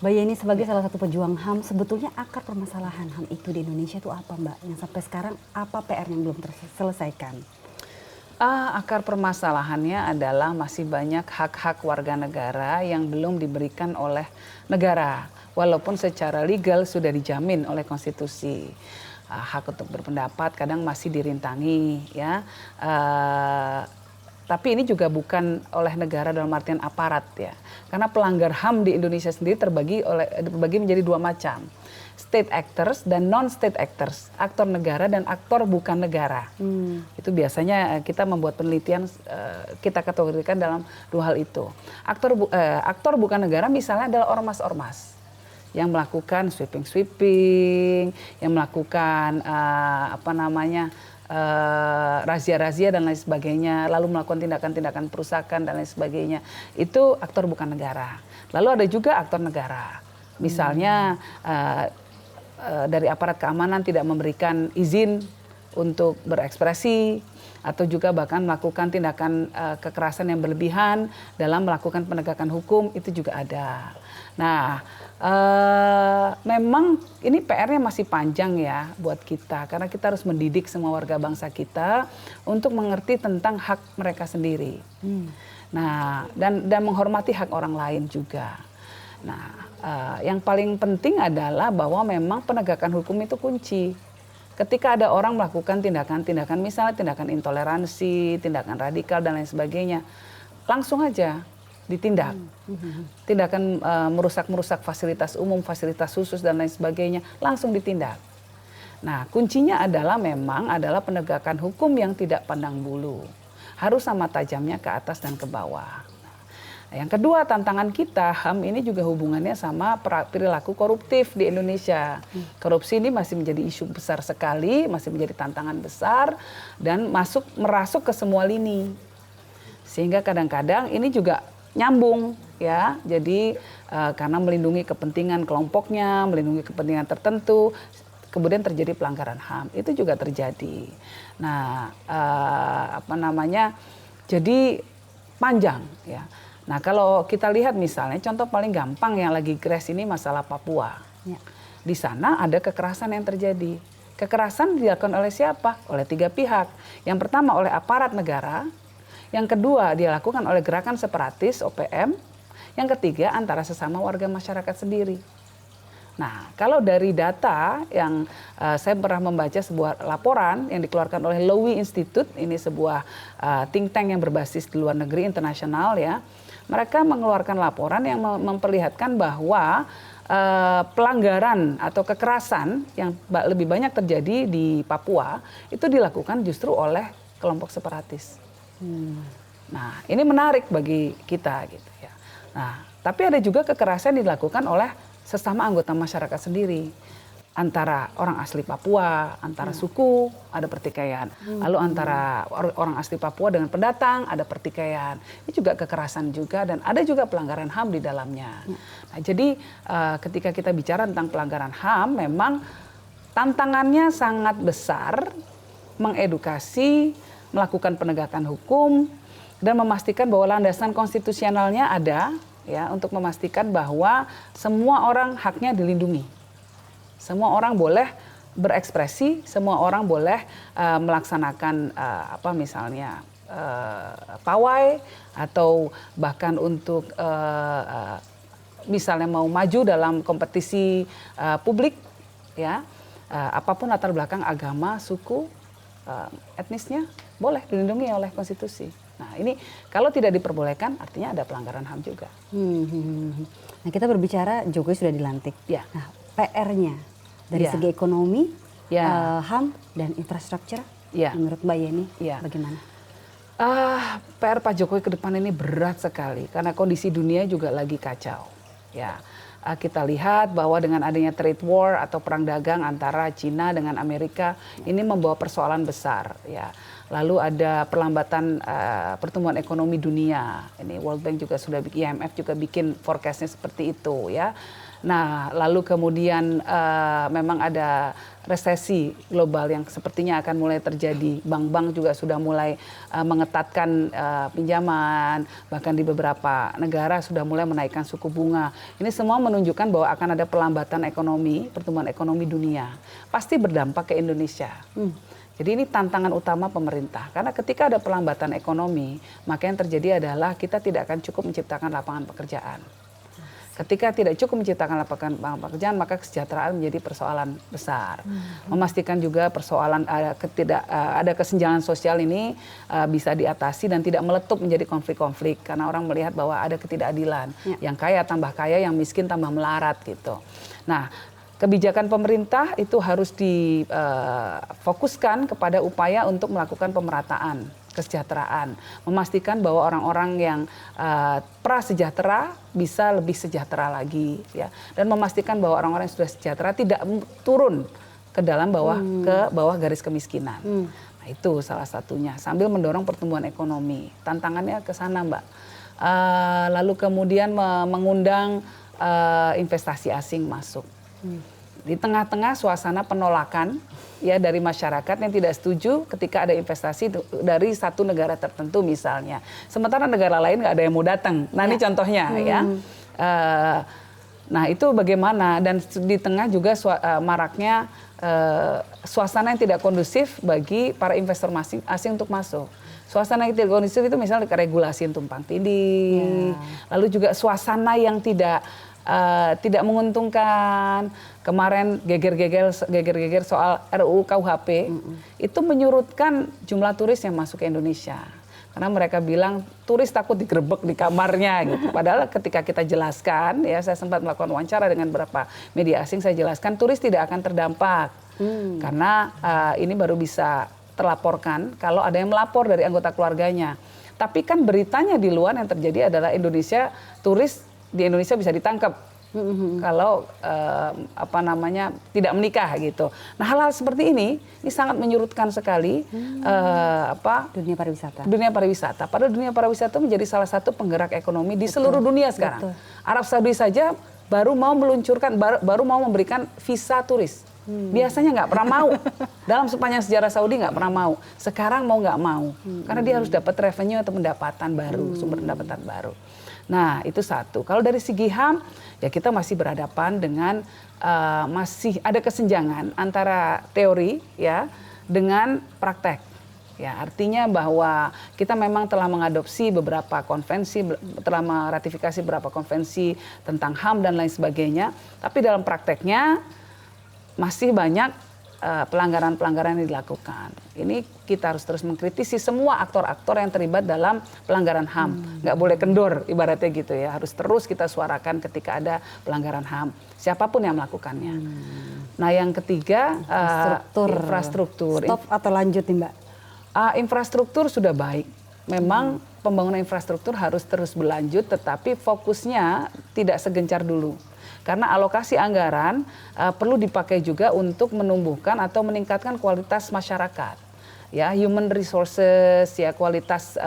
Mbak Yeni sebagai salah satu pejuang HAM, sebetulnya akar permasalahan HAM itu di Indonesia itu apa, Mbak? Yang sampai sekarang apa PR yang belum terselesaikan? Akar permasalahannya adalah masih banyak hak-hak warga negara yang belum diberikan oleh negara, walaupun secara legal sudah dijamin oleh konstitusi. Hak untuk berpendapat kadang masih dirintangi, ya. Tapi ini juga bukan oleh negara dalam artian aparat, ya. Karena pelanggar HAM di Indonesia sendiri terbagi menjadi dua macam. State actors dan non-state actors, aktor negara dan aktor bukan negara. Itu biasanya kita membuat penelitian, kita kategorikan dalam dua hal itu. Aktor bukan negara misalnya adalah ormas-ormas yang melakukan sweeping, yang melakukan razia-razia dan lain sebagainya, lalu melakukan tindakan-tindakan perusakan dan lain sebagainya. Itu aktor bukan negara. Lalu ada juga aktor negara. Misalnya dari aparat keamanan tidak memberikan izin untuk berekspresi, atau juga bahkan melakukan tindakan kekerasan yang berlebihan dalam melakukan penegakan hukum, itu juga ada. Nah, memang ini PR-nya masih panjang ya buat kita, karena kita harus mendidik semua warga bangsa kita untuk mengerti tentang hak mereka sendiri. Nah, dan menghormati hak orang lain juga. Nah, yang paling penting adalah bahwa memang penegakan hukum itu kunci. Ketika ada orang melakukan tindakan-tindakan, misalnya tindakan intoleransi, tindakan radikal dan lain sebagainya, langsung aja ditindak. Tindakan merusak fasilitas umum, fasilitas khusus dan lain sebagainya, langsung ditindak. Nah, kuncinya adalah memang adalah penegakan hukum yang tidak pandang bulu. Harus sama tajamnya ke atas dan ke bawah. Yang kedua, tantangan kita HAM ini juga hubungannya sama perilaku koruptif di Indonesia. Korupsi ini masih menjadi isu besar sekali, masih menjadi tantangan besar dan merasuk ke semua lini. Sehingga kadang-kadang ini juga nyambung ya. Jadi karena melindungi kepentingan kelompoknya, melindungi kepentingan tertentu, kemudian terjadi pelanggaran HAM. Itu juga terjadi. Nah, jadi panjang ya. Nah, kalau kita lihat misalnya contoh paling gampang yang lagi crash ini masalah Papua. Ya. Di sana ada kekerasan yang terjadi. Kekerasan dilakukan oleh siapa? Oleh tiga pihak. Yang pertama oleh aparat negara, yang kedua dilakukan oleh gerakan separatis OPM, yang ketiga antara sesama warga masyarakat sendiri. Nah, kalau dari data yang saya pernah membaca sebuah laporan yang dikeluarkan oleh Lowy Institute, ini sebuah think tank yang berbasis di luar negeri internasional ya. Mereka mengeluarkan laporan yang memperlihatkan bahwa pelanggaran atau kekerasan yang lebih banyak terjadi di Papua itu dilakukan justru oleh kelompok separatis. Nah, ini menarik bagi kita gitu ya. Nah, tapi ada juga kekerasan yang dilakukan oleh sesama anggota masyarakat sendiri, antara orang asli Papua, antara suku ada pertikaian, lalu antara orang asli Papua dengan pendatang ada pertikaian. Ini juga kekerasan juga dan ada juga pelanggaran HAM di dalamnya. Nah, jadi ketika kita bicara tentang pelanggaran HAM, memang tantangannya sangat besar, mengedukasi, melakukan penegakan hukum dan memastikan bahwa landasan konstitusionalnya ada. Ya, untuk memastikan bahwa semua orang haknya dilindungi. Semua orang boleh berekspresi, semua orang boleh melaksanakan misalnya pawai atau bahkan untuk misalnya mau maju dalam kompetisi publik, ya apapun latar belakang agama, suku, etnisnya boleh dilindungi oleh konstitusi. Nah, ini kalau tidak diperbolehkan artinya ada pelanggaran HAM juga. Nah, kita berbicara Jokowi sudah dilantik. Ya. Nah, PR-nya dari segi ekonomi, HAM dan infrastruktur, menurut Mbak Yeni bagaimana? PR Pak Jokowi ke depan ini berat sekali karena kondisi dunia juga lagi kacau. Ya. Kita lihat bahwa dengan adanya trade war atau perang dagang antara Cina dengan Amerika ini membawa persoalan besar ya. lalu ada perlambatan pertumbuhan ekonomi dunia. Ini World Bank juga sudah, IMF juga bikin forecastnya seperti itu ya. Nah, lalu kemudian memang ada resesi global yang sepertinya akan mulai terjadi. Bank-bank juga sudah mulai mengetatkan pinjaman, bahkan di beberapa negara sudah mulai menaikkan suku bunga. Ini semua menunjukkan bahwa akan ada pelambatan ekonomi, pertumbuhan ekonomi dunia. Pasti berdampak ke Indonesia. Jadi ini tantangan utama pemerintah. Karena ketika ada pelambatan ekonomi, maka yang terjadi adalah kita tidak akan cukup menciptakan lapangan pekerjaan. Ketika tidak cukup menciptakan lapangan pekerjaan, maka kesejahteraan menjadi persoalan besar. Memastikan juga persoalan ada kesenjangan sosial ini bisa diatasi dan tidak meletup menjadi konflik-konflik, karena orang melihat bahwa ada ketidakadilan. Yang kaya tambah kaya, yang miskin tambah melarat gitu. Nah, kebijakan pemerintah itu harus difokuskan kepada upaya untuk melakukan pemerataan kesejahteraan, memastikan bahwa orang-orang yang prasejahtera bisa lebih sejahtera lagi, ya, dan memastikan bahwa orang-orang yang sudah sejahtera tidak turun ke bawah garis kemiskinan. Nah, itu salah satunya, sambil mendorong pertumbuhan ekonomi. Tantangannya ke sana, Mbak. Lalu kemudian mengundang investasi asing masuk. Di tengah-tengah suasana penolakan ya dari masyarakat yang tidak setuju ketika ada investasi dari satu negara tertentu misalnya. Sementara negara lain nggak ada yang mau datang. Nah, ini contohnya ya. Nah, itu bagaimana, dan di tengah juga maraknya suasana yang tidak kondusif bagi para investor asing untuk masuk. Suasana yang tidak kondusif itu misalnya regulasi yang tumpang tindih, lalu juga suasana yang tidak menguntungkan. Kemarin geger-geger soal RUU KUHP itu menyurutkan jumlah turis yang masuk ke Indonesia. Karena mereka bilang turis takut digerebek di kamarnya gitu. Padahal ketika kita jelaskan, ya, saya sempat melakukan wawancara dengan beberapa media asing, saya jelaskan turis tidak akan terdampak. Karena ini baru bisa terlaporkan kalau ada yang melapor dari anggota keluarganya. Tapi kan beritanya di luar yang terjadi adalah turis di Indonesia bisa ditangkap kalau tidak menikah gitu. Nah, hal-hal seperti ini sangat menyurutkan sekali dunia pariwisata. Dunia pariwisata. Padahal dunia pariwisata menjadi salah satu penggerak ekonomi di seluruh dunia sekarang. Arab Saudi saja baru mau memberikan visa turis. Biasanya nggak pernah mau. Dalam sepanjang sejarah Saudi nggak pernah mau. Sekarang mau nggak mau. Karena dia harus dapat revenue atau pendapatan baru, sumber pendapatan baru. Nah, itu satu. Kalau dari segi HAM, ya kita masih berhadapan dengan masih ada kesenjangan antara teori ya dengan praktek. Ya, artinya bahwa kita memang telah mengadopsi beberapa konvensi, telah meratifikasi beberapa konvensi tentang HAM dan lain sebagainya, tapi dalam prakteknya masih banyak pelanggaran-pelanggaran yang dilakukan. Ini kita harus terus mengkritisi semua aktor-aktor yang terlibat dalam pelanggaran HAM. Nggak boleh kendor ibaratnya gitu ya. Harus terus kita suarakan ketika ada pelanggaran HAM. Siapapun yang melakukannya. Nah, yang ketiga infrastruktur. Stop atau lanjut nih, Mbak? Infrastruktur sudah baik. Memang pembangunan infrastruktur harus terus berlanjut, tetapi fokusnya tidak segencar dulu. Karena alokasi anggaran perlu dipakai juga untuk menumbuhkan atau meningkatkan kualitas masyarakat, ya, human resources, ya, kualitas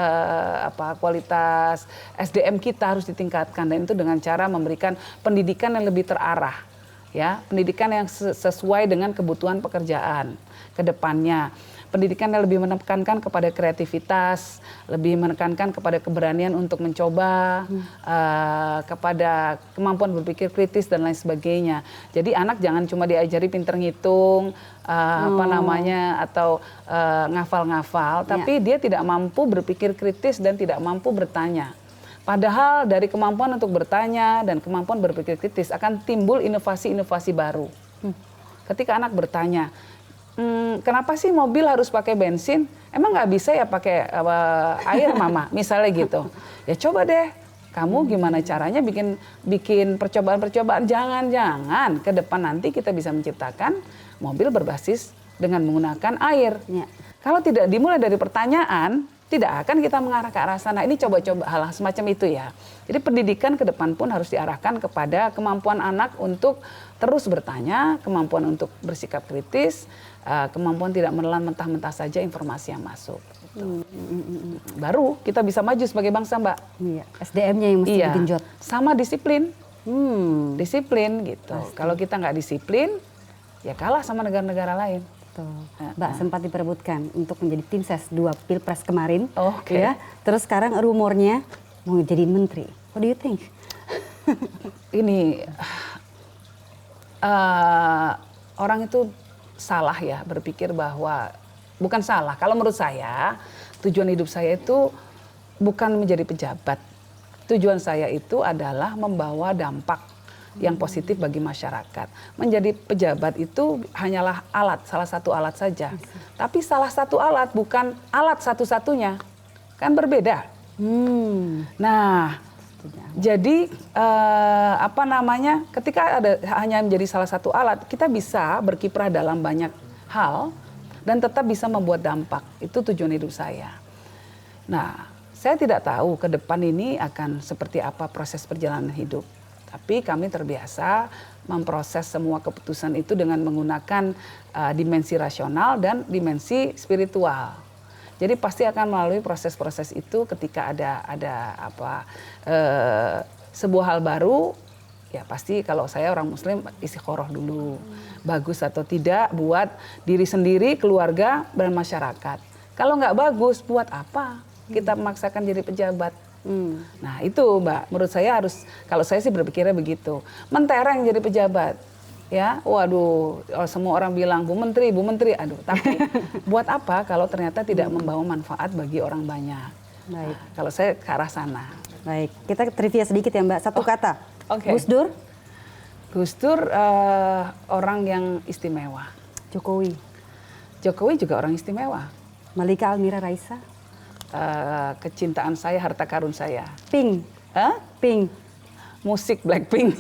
SDM kita harus ditingkatkan, dan itu dengan cara memberikan pendidikan yang lebih terarah, ya, pendidikan yang sesuai dengan kebutuhan pekerjaan ke depannya. Pendidikan yang lebih menekankan kepada kreativitas, lebih menekankan kepada keberanian untuk mencoba, kepada kemampuan berpikir kritis dan lain sebagainya. Jadi anak jangan cuma diajari pinter ngitung, atau ngafal-ngafal, tapi dia tidak mampu berpikir kritis dan tidak mampu bertanya. Padahal dari kemampuan untuk bertanya dan kemampuan berpikir kritis akan timbul inovasi-inovasi baru. Ketika anak bertanya, kenapa sih mobil harus pakai bensin? Emang nggak bisa ya pakai air, Mama? Misalnya gitu. Ya coba deh, kamu gimana caranya bikin percobaan-percobaan. Jangan-jangan ke depan nanti kita bisa menciptakan mobil berbasis dengan menggunakan air. Ya. Kalau tidak dimulai dari pertanyaan, tidak akan kita mengarah ke arah sana. Ini coba-coba hal semacam itu ya. Jadi pendidikan ke depan pun harus diarahkan kepada kemampuan anak untuk terus bertanya, kemampuan untuk bersikap kritis, kemampuan tidak menelan mentah-mentah saja informasi yang masuk. Gitu. Baru kita bisa maju sebagai bangsa, Mbak. Iya, SDM-nya yang mesti digenjot. Sama disiplin. Disiplin gitu. Kalau kita nggak disiplin, ya kalah sama negara-negara lain. Betul. Mbak sempat diperebutkan untuk menjadi tim ses 2 Pilpres kemarin. Oke. Ya. Terus sekarang rumornya mau jadi menteri. What do you think? Ini orang itu salah ya berpikir bahwa, bukan salah. Kalau menurut saya tujuan hidup saya itu bukan menjadi pejabat. Tujuan saya itu adalah membawa dampak yang positif bagi masyarakat. Menjadi pejabat itu hanyalah alat, salah satu alat saja. Tapi salah satu alat, bukan alat satu-satunya. Kan berbeda. Nah, jadi ketika hanya menjadi salah satu alat, kita bisa berkiprah dalam banyak hal dan tetap bisa membuat dampak. Itu tujuan hidup saya. Nah, saya tidak tahu ke depan ini akan seperti apa proses perjalanan hidup. Tapi kami terbiasa memproses semua keputusan itu dengan menggunakan dimensi rasional dan dimensi spiritual. Jadi pasti akan melalui proses-proses itu ketika ada sebuah hal baru, ya pasti kalau saya orang Muslim istikharah dulu. Bagus atau tidak buat diri sendiri, keluarga, dan masyarakat. Kalau nggak bagus, buat apa kita memaksakan jadi pejabat? Nah itu Mbak, menurut saya harus, kalau saya sih berpikirnya begitu. Mentereng jadi pejabat, ya, waduh, semua orang bilang Bu Menteri, aduh, tapi buat apa kalau ternyata tidak membawa manfaat bagi orang banyak? Baik. Nah, kalau saya ke arah sana. Baik, kita trivia sedikit ya Mbak, satu kata. Okay. Gus Dur? Gus Dur orang yang istimewa. Jokowi? Jokowi juga orang istimewa. Malika Almira Raisa? Kecintaan saya, harta karun saya. Pink? Pink? Musik Blackpink.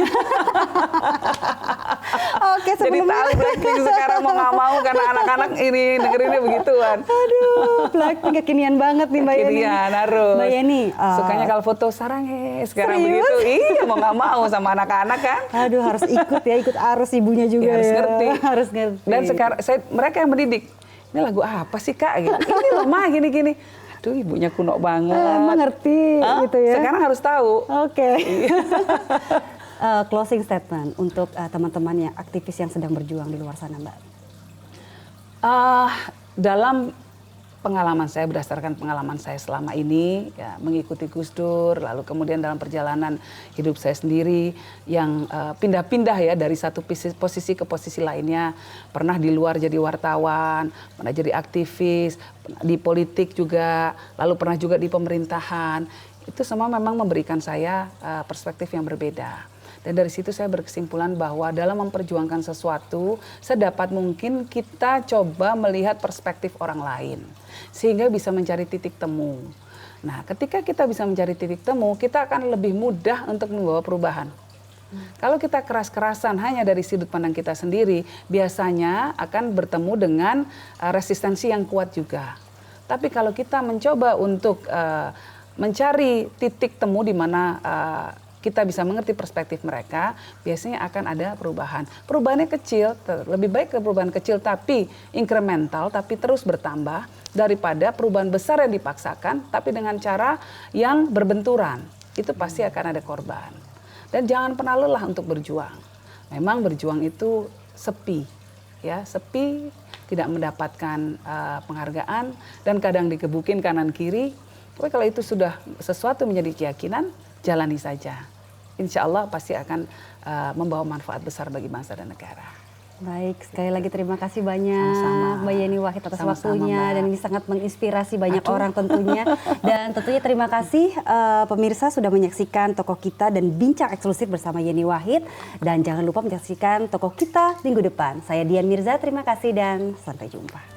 Oke, jadi tahu Blackpink sekarang mau nggak mau karena anak-anak ini dengerinnya begituan. Aduh, Blackpink kekinian banget nih Mbak Yeni. Kekinian harus. Mbak Yeni. Sukanya kalau foto sarange sekarang Serius? begitu. Iya, mau nggak mau sama anak-anak kan. Aduh, harus ikut ya, ikut arus ibunya juga harus ya. ngerti. Harus ngerti. Dan sekarang mereka yang mendidik. Ini lagu apa sih Kak? Gitu. Ini loh Ma, gini-gini. Aduh, ibunya kuno banget. Emang ngerti gitu ya. Sekarang harus tahu. Oke. Closing statement untuk teman-teman yang aktivis yang sedang berjuang di luar sana, Mbak. Dalam pengalaman saya, berdasarkan pengalaman saya selama ini, ya, mengikuti Gus Dur, lalu kemudian dalam perjalanan hidup saya sendiri yang pindah-pindah ya dari satu posisi ke posisi lainnya, pernah di luar jadi wartawan, pernah jadi aktivis, di politik juga, lalu pernah juga di pemerintahan. Itu semua memang memberikan saya perspektif yang berbeda. Dan dari situ saya berkesimpulan bahwa dalam memperjuangkan sesuatu, sedapat mungkin kita coba melihat perspektif orang lain. Sehingga bisa mencari titik temu. Nah, ketika kita bisa mencari titik temu, kita akan lebih mudah untuk membawa perubahan. Kalau kita keras-kerasan hanya dari sudut pandang kita sendiri, biasanya akan bertemu dengan resistensi yang kuat juga. Tapi kalau kita mencoba untuk mencari titik temu di mana kita bisa mengerti perspektif mereka, biasanya akan ada perubahan. Perubahannya kecil, lebih baik ke perubahan kecil tapi incremental, tapi terus bertambah daripada perubahan besar yang dipaksakan, tapi dengan cara yang berbenturan. Itu pasti akan ada korban. Dan jangan pernah lelah untuk berjuang. Memang berjuang itu sepi, ya, sepi, tidak mendapatkan penghargaan dan kadang dikebukin kanan kiri. Tapi kalau itu sudah sesuatu menjadi keyakinan, jalani saja. Insya Allah pasti akan membawa manfaat besar bagi bangsa dan negara. Baik, sekali lagi terima kasih banyak Sama-sama. Mbak Yeni Wahid atas Sama-sama, waktunya, Mbak. dan ini sangat menginspirasi banyak orang tentunya. Dan tentunya terima kasih pemirsa sudah menyaksikan Tokoh Kita dan bincang eksklusif bersama Yeni Wahid. Dan jangan lupa menyaksikan Tokoh Kita minggu depan. Saya Dian Mirza, terima kasih dan sampai jumpa.